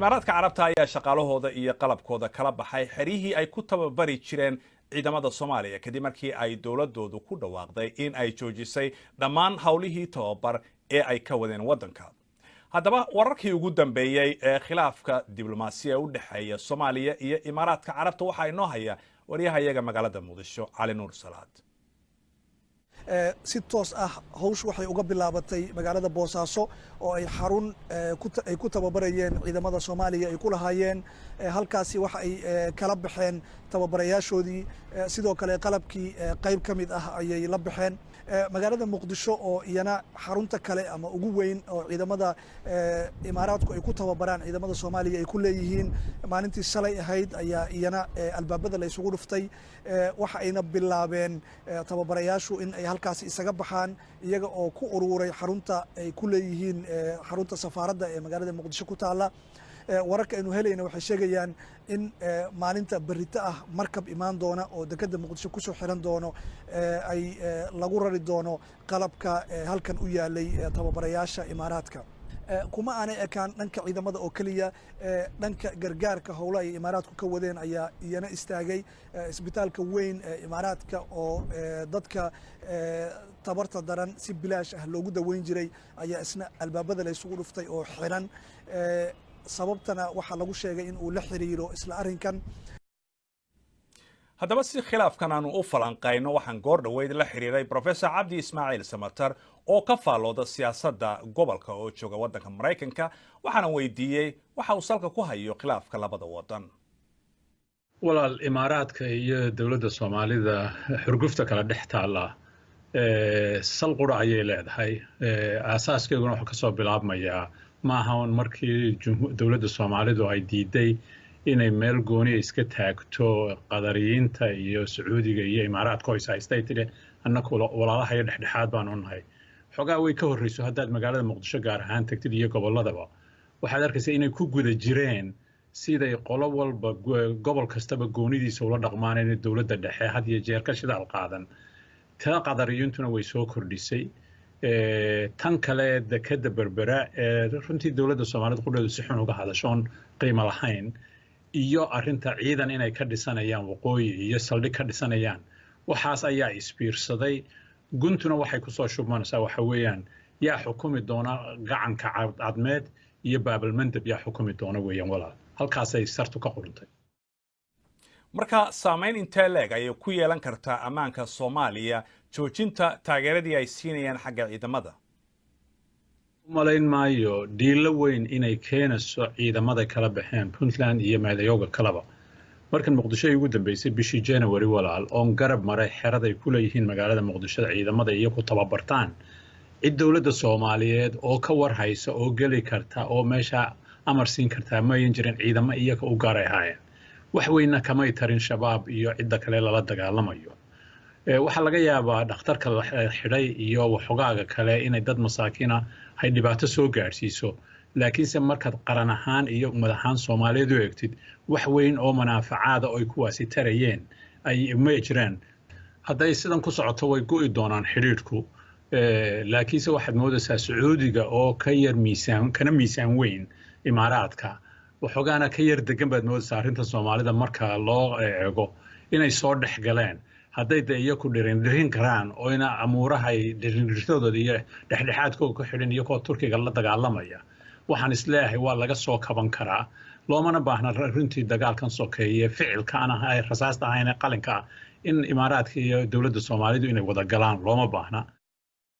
imaaraadka carabta ayaa shaqaalahooda iyo qalabkooda kala baxay xerihii ay ku tababari jireen ciidamada Soomaaliya kadib markii ay dowladoodu ku dhawaaqday in ay joojisay dhammaan hawlihii tababar ee ay ka wadeen wadanka. haddaba wararkii ugu dambeeyay ee khilaafka diblomaasiya u dhaxeeya Soomaaliya iyo imaaraadka carabta waxa inoo haya wariyahayaga magaalada Muqdisho Cali Nuur Salaad. si toos ah hawsh waxay uga bilaabatay magaalada Boosaaso oo ay xarun ay ku tababarayeen ciidamada Soomaaliya ay ku lahaayeen halkaasi waxa ay kala baxeen tababarayaashoodii sidoo kale qalabkii qayb kamid ah ayay la baxeen magaalada Muqdisho oo iyana xarunta kale ama ugu weyn oo ciidamada imaaraadku ay ku tababaraan ciidamada Soomaaliya ay ku leeyihiin maalintii shalay ahayd ayaa iyana albaabada la isugu dhuftay waxa ayna bilaabeen tababarayaashu in ay halkaas isaga baxaan iyaga oo ku ururay xarunta ay ku leeyihiin xarunta safaaradda ee magaalada Muqdisho ku taala wararka aynu helayna waxay sheegayaan in maalinta berrito ah markab imaan doona oo dekedda Muqdisho ku soo xiran doono ay lagu rari doono qalabka halkan u yaalay tababarayaasha imaaraadka kuma aanay ekaan dhanka ciidamada oo kaliya dhanka gargaarka howlaha ay imaaraadku ka wadeen ayaa iyana istaagay isbitaalka weyn ee imaaraadka oo dadka tabarta daran si bilaash ah loogu daweyn jiray ayaa isna albaabada la isugu dhuftay oo xiran sababtana waxa lagu sheegay in uu la xiriiro isla arrinkan. haddaba si khilaafkan aanu u falanqayno waxaan goor dhaweyd la xiriiray Professor Cabdi Ismaaciil Samatar oo ka faalooda siyaasadda gobolka oo jooga waddanka Mareykanka waxaana weydiiyey waxa uu salka ku hayo khilaafka labada wadan. walaal imaaraadka iyo dawladda Soomaalida xurgufta kala dhex taala sal qura ayay leedahay aasaaskeyaguna wuxuu ka soo bilaabmayaa ma aha markii dawladda Soomaalidu ay diiday inay meel gooni iska taagto qadariyiinta iyo Sacuudiga iyo imaaraadka oo haystay tiri annagu walaalaha iyo dhexdhexaad baan u nahay xogaa way ka horreyso haddaad magaalada Muqdisho gaar ahaan tagtid iyo gobolladaba waxaad arkaysaa inay ku guda jireen siday qolo walba gobol kastaba goonidiisa ula dhaqmaaneen dawladda dhexe had iyo jeer ka shidaal qaadan taa qadariyintuna way soo kordhisay tan kale dekedda berbera runtii dawladda Soomaaliyeed qudheedu si xun uga hadashoon qiimo lahayn iyo arrinta ciidan inay ka dhisanayaan waqooyi iyo saldhig ka dhisanayaan waxaas ayaa isbiirsaday guntuna waxay ku soo shubmanaysaa waxa weeyaan yaa xukumi doona gacanka cadmeed iyo baabalmandab yaa xukumi doona weeyaan walaal halkaasay sartu ka qurintay. marka saameyn intee leeg ayay ku yeelan kartaa ammaanka Soomaaliya joojinta taageeradii ay siinayaan xagga ciidamada? malayn maayo dhiilo weyn inay keenayso ciidamada kala baxeen Puntland iyo Maadayoga kalaba markan Muqdisho ay ugu dambeysay bishii January walaal oo garab maray xerada ay ku leeyihiin magaalada Muqdisho ciidamada iyo ku tababartaan cid dawladda Soomaaliyeed oo ka war haysa oo gali karta oo meesha amar siin karta ma ayan jirin ciidamo iyaga u gaaray haayeen wax weyna kamay tarin shabaab iyo cidda kale lala dagaalamayo waxa laga yaabaa dhakhtarka la xidhay iyo waxogaaga kale inay dad masaakiina hay dhibaato soo gaarsiiso laakiinse markaad qaran ahaan iyo ummad ahaan Soomaaliyeed u eegtid wax weyn oo manaafacaada oo ay kuwaasi tarayeen ay ma jiraan hadday sidan ku socoto way go'i doonaan xiriirku laakiinse waxaad moodaysaa Sacuudiga oo ka yar miisaan weyn imaaraadka waxogaana ka yar degan baad moodaysaa arrinta Soomaalida marka loo eego inay soo dhex galeen hadday iyagu dhirin karaan oo ina amuurahay dhirintoodooda iyo dhexdhexaadkooda ku xidhan iyo kuwa Turkiga la dagaalamaya waxaan isleeyahay waa laga soo kaban karaa loomana baahna runtii dagaalkan sokeeye ficilka aan ahay rasaasta ahayn qalinka in imaaraadka iyo dawladda Soomaalidu inay wada galaan looma baahna